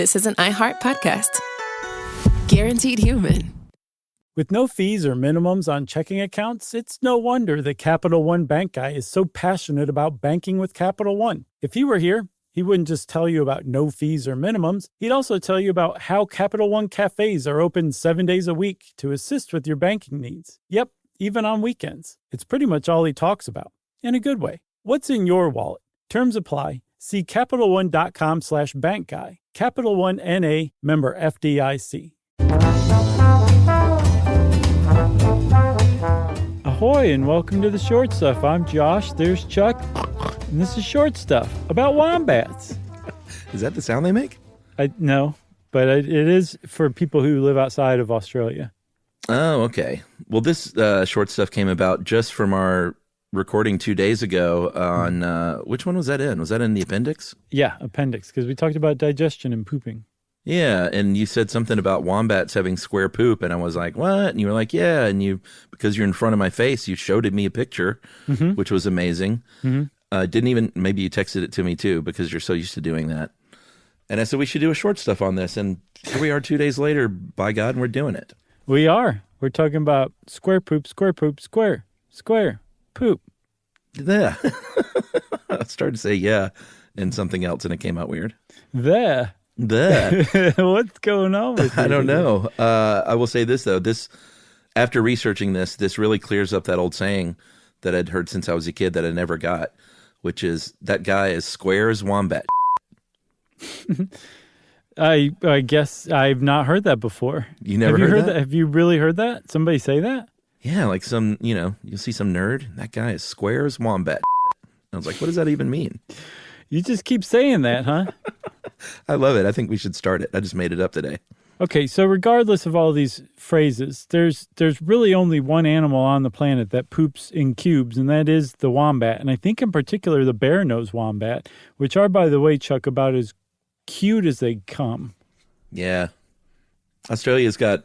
This is an iHeart podcast. Guaranteed human. With no fees or minimums on checking accounts, it's no wonder the Capital One bank guy is so passionate about banking with Capital One. If he were here, he wouldn't just tell you about no fees or minimums. He'd also tell you about how Capital One cafes are open 7 days a week to assist with your banking needs. Yep, even on weekends. It's pretty much all he talks about, in a good way. What's in your wallet? Terms apply. See CapitalOne.com/bankguy. Capital One N.A., member FDIC. Ahoy, and welcome to the Short Stuff. I'm Josh, there's Chuck, and this is Short Stuff about wombats. Is that the sound they make? No, but it is for people who live outside of Australia. Oh, okay. Well, this Short Stuff came about just from our recording 2 days ago on, which one was that in? Was that in the appendix? Yeah, appendix, because we talked about digestion and pooping. Yeah, and you said something about wombats having square poop, and I was like, what? And you were like, yeah, and you, because you're in front of my face, you showed me a picture, which was amazing. Didn't even, maybe you texted it to me too, because you're so used to doing that. And I said, we should do a Short Stuff on this, and here we are 2 days later, by God, and we're doing it. We are. We're talking about square poop, square poop. Yeah. I started to say yeah and something else, and it came out weird. There. What's going on with you? I don't know. I will say this, though. After researching this really clears up that old saying that I'd heard since I was a kid that I never got, which is that guy is square as wombat. I guess I've not heard that before. You never heard that? Have you really heard that? Somebody say that? Yeah, like some, you'll see some nerd. That guy is square as wombat. I was like, what does that even mean? You just keep saying that, huh? I love it. I think we should start it. I just made it up today. Okay, so regardless of all these phrases, there's really only one animal on the planet that poops in cubes, and that is the wombat. And I think in particular the bear-nosed wombat, which are, by the way, Chuck, about as cute as they come. Yeah. Australia's got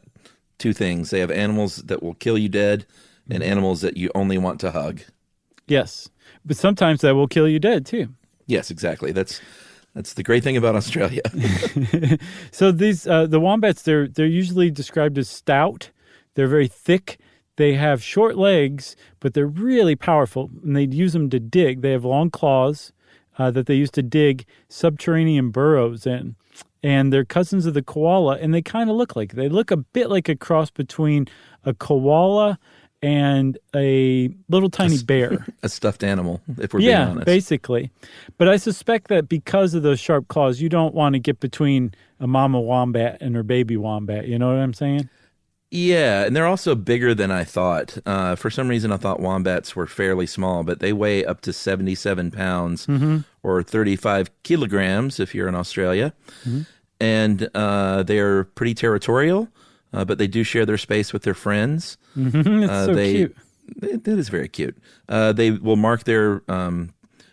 two things. They have animals that will kill you dead and animals that you only want to hug. Yes, but sometimes that will kill you dead, too. Yes, exactly. That's the great thing about Australia. So these the wombats, they're usually described as stout. They're very thick. They have short legs, but they're really powerful, and they use them to dig. They have long claws that they use to dig subterranean burrows in. And they're cousins of the koala, and they kind of look a bit like a cross between a koala and a little tiny bear. A stuffed animal, if we're being honest. Yeah, basically. But I suspect that because of those sharp claws, you don't want to get between a mama wombat and her baby wombat. You know what I'm saying? Yeah, and they're also bigger than I thought. For some reason, I thought wombats were fairly small, but they weigh up to 77 pounds or 35 kilograms if you're in Australia. And they're pretty territorial, but they do share their space with their friends. It's so cute. That is very cute. They will mark their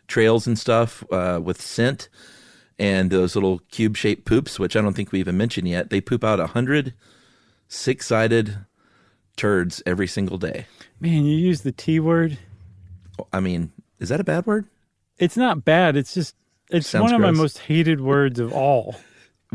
trails and stuff with scent and those little cube-shaped poops, which I don't think we even mentioned yet. They poop out 100 six-sided turds every single day. Man, you use the T word. I mean, is that a bad word? It's not bad. It's Sounds one of my gross. most hated words of all.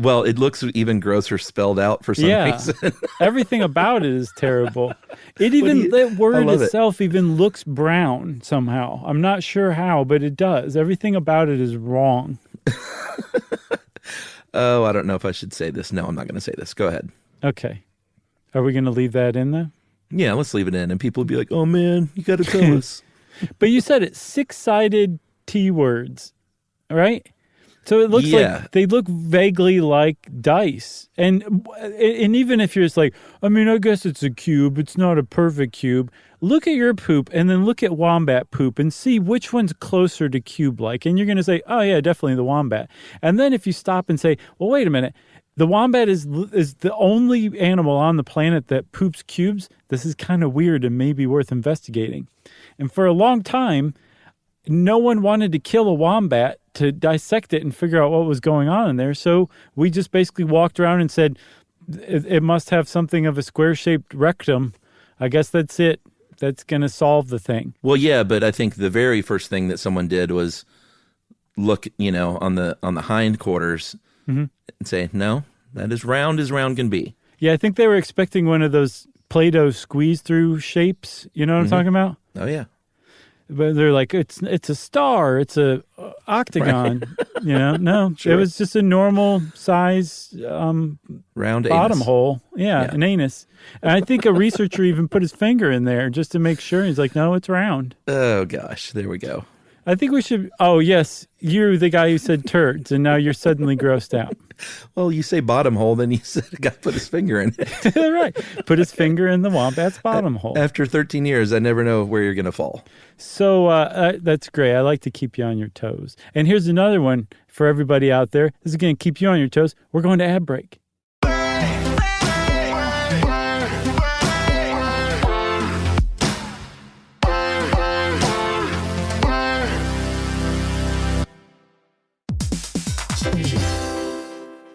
Well, it looks even grosser spelled out for some reason. Everything about it is terrible. That word itself even looks brown somehow. I'm not sure how, but it does. Everything about it is wrong. Oh, I don't know if I should say this. No, I'm not going to say this. Go ahead. Okay. Are we going to leave that in there? Yeah, let's leave it in. And people will be like, oh, man, you got to tell us. But you said it's six-sided T words, right? So it looks like they look vaguely like dice. And even if you're just like, I mean, I guess it's a cube. It's not a perfect cube. Look at your poop and then look at wombat poop and see which one's closer to cube-like. And you're going to say, oh, yeah, definitely the wombat. And then if you stop and say, well, wait a minute. The wombat is the only animal on the planet that poops cubes. This is kind of weird and maybe worth investigating. And for a long time, no one wanted to kill a wombat to dissect it and figure out what was going on in there. So we just basically walked around and said, it must have something of a square-shaped rectum. I guess that's it. That's going to solve the thing. Well, yeah, but I think the very first thing that someone did was look, on the hindquarters and say, no, that is round as round can be. Yeah, I think they were expecting one of those Play-Doh squeeze-through shapes. You know what I'm talking about? Oh, yeah. But they're like, it's a star, it's a octagon. Right. No, sure. It was just a normal size round bottom anus. hole. Yeah, an anus. And I think a researcher even put his finger in there just to make sure. He's like, no, it's round. Oh, gosh. There we go. I think we should. Oh, yes. You're the guy who said turds, and now you're suddenly grossed out. Well, you say bottom hole, then you said a guy put his finger in it. Right. Put his finger in the wombat's bottom hole. After 13 years, I never know where you're going to fall. So that's great. I like to keep you on your toes. And here's another one for everybody out there. This is going to keep you on your toes. We're going to ad break.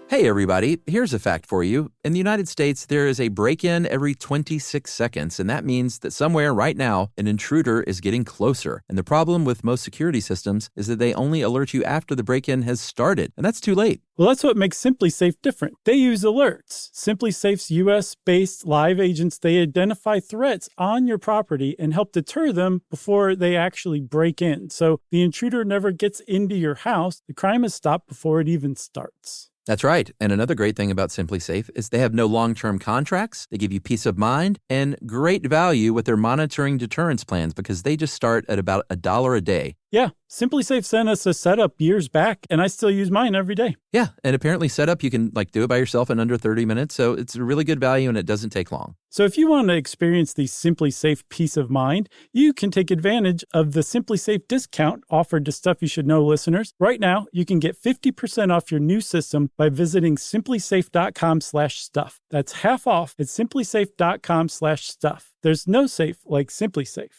Hey, everybody, here's a fact for you. In the United States, there is a break-in every 26 seconds, and that means that somewhere right now, an intruder is getting closer. And the problem with most security systems is that they only alert you after the break-in has started, and that's too late. Well, that's what makes SimpliSafe different. They use alerts. SimpliSafe's U.S.-based live agents, they identify threats on your property and help deter them before they actually break in. So the intruder never gets into your house. The crime is stopped before it even starts. That's right. And another great thing about SimpliSafe is they have no long-term contracts. They give you peace of mind and great value with their monitoring deterrence plans because they just start at about $1 a day. Yeah, SimpliSafe sent us a setup years back, and I still use mine every day. Yeah, and apparently setup, you can do it by yourself in under 30 minutes, so it's a really good value and it doesn't take long. So if you want to experience the SimpliSafe peace of mind, you can take advantage of the SimpliSafe discount offered to Stuff You Should Know listeners. Right now, you can get 50% off your new system by visiting simplisafe.com/stuff. That's half off at simplisafe.com/stuff. There's no safe like SimpliSafe.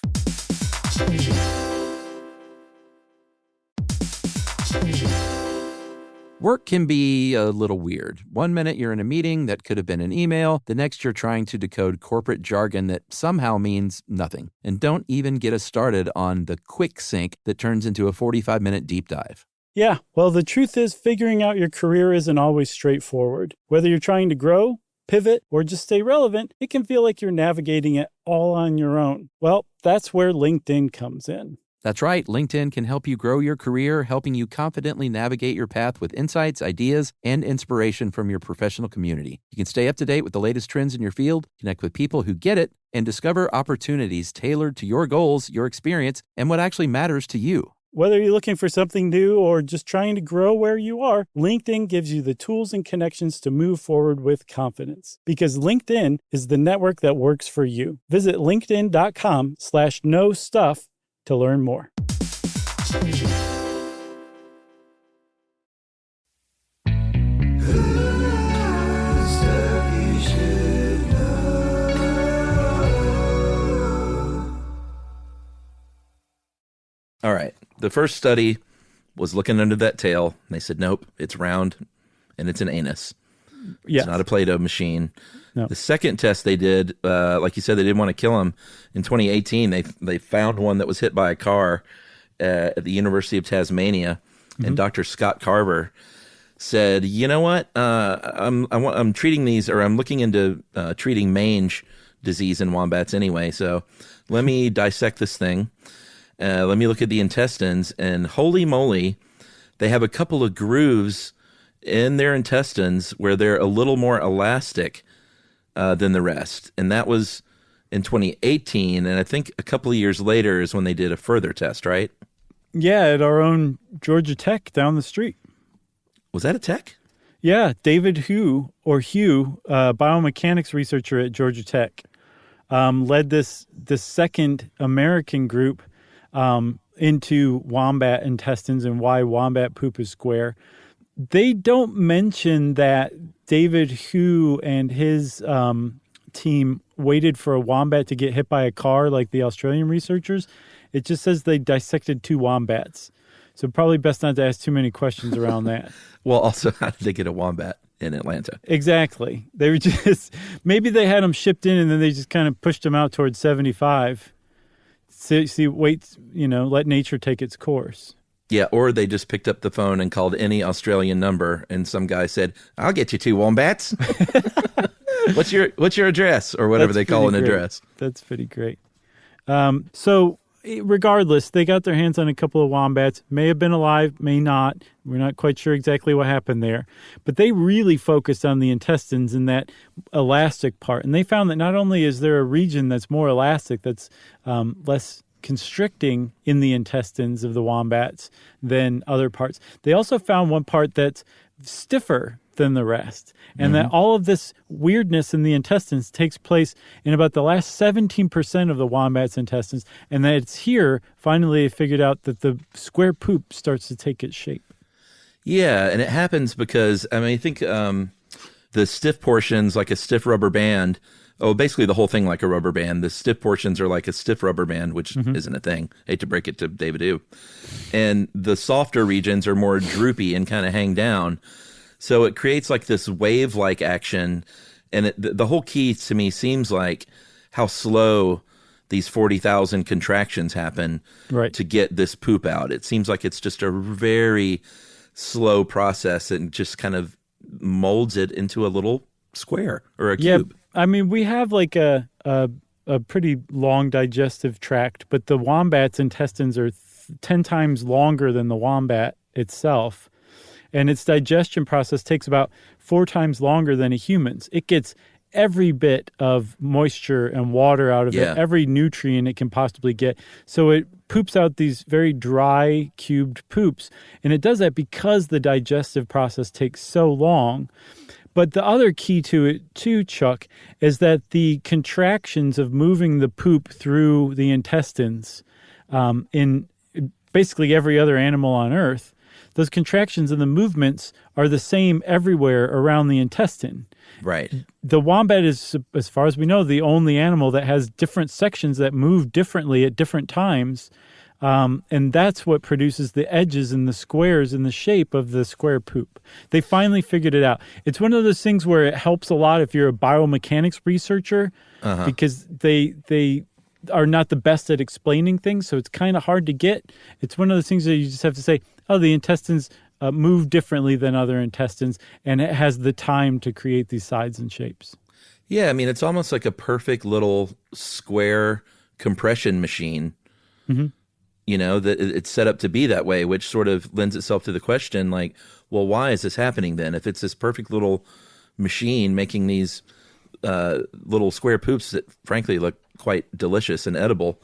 Work can be a little weird. One minute you're in a meeting that could have been an email. The next you're trying to decode corporate jargon that somehow means nothing. And don't even get us started on the quick sync that turns into a 45-minute deep dive. Yeah, well, the truth is figuring out your career isn't always straightforward. Whether you're trying to grow, pivot, or just stay relevant, it can feel like you're navigating it all on your own. Well, that's where LinkedIn comes in. That's right. LinkedIn can help you grow your career, helping you confidently navigate your path with insights, ideas, and inspiration from your professional community. You can stay up to date with the latest trends in your field, connect with people who get it, and discover opportunities tailored to your goals, your experience, and what actually matters to you. Whether you're looking for something new or just trying to grow where you are, LinkedIn gives you the tools and connections to move forward with confidence. Because LinkedIn is the network that works for you. Visit linkedin.com/knowstuff to learn more. All right. The first study was looking under that tail. And they said, nope, it's round and it's an anus. Yes. It's not a Play-Doh machine. No. The second test they did, like you said, they didn't want to kill him. In 2018, they found one that was hit by a car at the University of Tasmania, and Dr. Scott Carver said, "You know what? I'm treating these, or I'm looking into treating mange disease in wombats anyway. So let me dissect this thing. Let me look at the intestines, and holy moly, they have a couple of grooves in their intestines where they're a little more elastic than the rest. And that was in 2018. And I think a couple of years later is when they did a further test, right? Yeah, at our own Georgia Tech down the street. Was that a tech? Yeah, David Hugh, biomechanics researcher at Georgia Tech, led this second American group into wombat intestines and why wombat poop is square. They don't mention that David Hugh and his team waited for a wombat to get hit by a car like the Australian researchers. It just says they dissected 2 wombats. So probably best not to ask too many questions around that. Well, also, how did they get a wombat in Atlanta? Exactly. They were just, maybe they had them shipped in and then they just kind of pushed them out towards 75. Let nature take its course. Yeah, or they just picked up the phone and called any Australian number, and some guy said, "I'll get you 2 wombats." What's your address, or whatever they call an address? That's pretty great. So regardless, they got their hands on a couple of wombats. May have been alive, may not. We're not quite sure exactly what happened there. But they really focused on the intestines and that elastic part. And they found that not only is there a region that's more elastic, that's less constricting in the intestines of the wombats than other parts, they also found one part that's stiffer than the rest. And that all of this weirdness in the intestines takes place in about the last 17% of the wombat's intestines. And that it's here, finally, they figured out that the square poop starts to take its shape. Yeah, and it happens because, I think the stiff portions, like a stiff rubber band, basically the whole thing like a rubber band. The stiff portions are like a stiff rubber band, which isn't a thing. Hate to break it to David Ew. And the softer regions are more droopy and kind of hang down. So it creates like this wave-like action. And the whole key to me seems like how slow these 40,000 contractions happen to get this poop out. It seems like it's just a very slow process and just kind of molds it into a little square or a cube. Yeah, I mean, we have like a pretty long digestive tract, but the wombat's intestines are 10 times longer than the wombat itself. And its digestion process takes about 4 times longer than a human's. It gets every bit of moisture and water out of it, every nutrient it can possibly get. So it poops out these very dry, cubed poops. And it does that because the digestive process takes so long. But the other key to it too, Chuck, is that the contractions of moving the poop through the intestines in basically every other animal on Earth, those contractions and the movements are the same everywhere around the intestine. Right. The wombat is, as far as we know, the only animal that has different sections that move differently at different times. And that's what produces the edges and the squares in the shape of the square poop. They finally figured it out. It's one of those things where it helps a lot if you're a biomechanics researcher because they are not the best at explaining things, so it's kind of hard to get. It's one of those things that you just have to say, oh, the intestines move differently than other intestines, and it has the time to create these sides and shapes. Yeah, I mean, it's almost like a perfect little square compression machine. You know, that it's set up to be that way, which sort of lends itself to the question, like, well, why is this happening then? If it's this perfect little machine making these little square poops that frankly look quite delicious and edible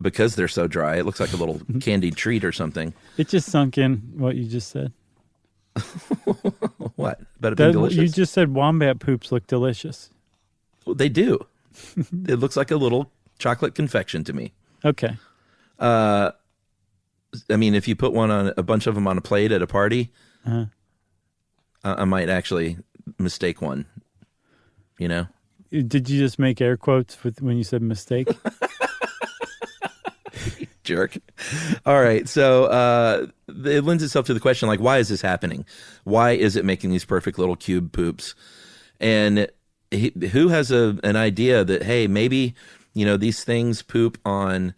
because they're so dry, it looks like a little candied treat or something. It just sunk in what you just said. What? About it being delicious? You just said wombat poops look delicious. Well, they do. It looks like a little chocolate confection to me. Okay. I mean, if you put a bunch of them on a plate at a party, I might actually mistake one, you know? Did you just make air quotes when you said mistake? Jerk. All right. So it lends itself to the question, like, why is this happening? Why is it making these perfect little cube poops? And who has an idea that, hey, maybe, you know, these things poop on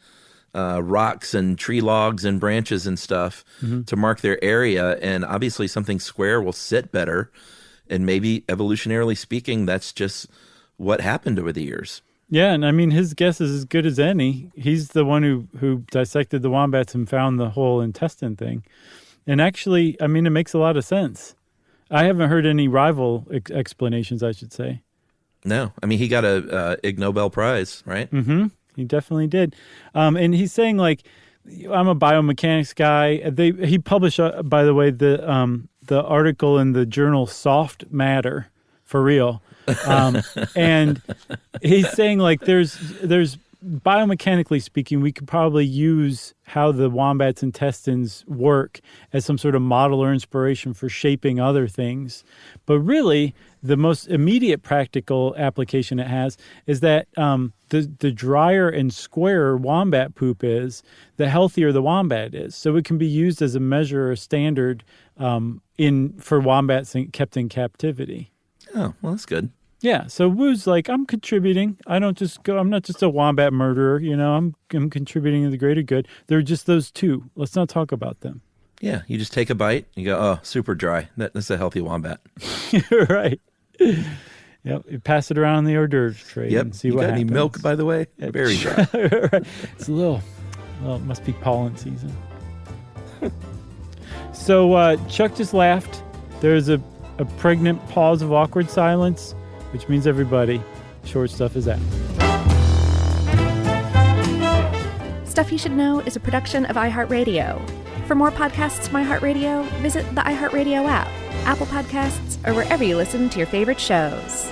rocks and tree logs and branches and stuff to mark their area. And obviously something square will sit better. And maybe evolutionarily speaking, that's just what happened over the years. Yeah, and I mean, his guess is as good as any. He's the one who dissected the wombats and found the whole intestine thing. And actually, I mean, it makes a lot of sense. I haven't heard any rival explanations, I should say. No. I mean, he got a Ig Nobel Prize, right? Mm-hmm. He definitely did. And he's saying, like, I'm a biomechanics guy. He published, by the way, the article in the journal Soft Matter, for real. And he's saying, like, there's biomechanically speaking, we could probably use how the wombat's intestines work as some sort of model or inspiration for shaping other things. But really, the most immediate practical application it has is that the drier and squarer wombat poop is, the healthier the wombat is. So it can be used as a measure or standard for wombats kept in captivity. Oh, well, that's good. Yeah, so Wu's like, I'm contributing. I'm not just a wombat murderer, I'm contributing to the greater good. They're just those two. Let's not talk about them. Yeah, you just take a bite, you go, oh, super dry. That's a healthy wombat. Right. Yep, you pass it around the hors d'oeuvres tray and see what happens. You got any milk, by the way? Very dry. Right. It's it must be pollen season. So Chuck just laughed. There's a pregnant pause of awkward silence, which means everybody, Short Stuff is out. Stuff You Should Know is a production of iHeartRadio. For more podcasts from iHeartRadio, visit the iHeartRadio app, Apple Podcasts, or wherever you listen to your favorite shows.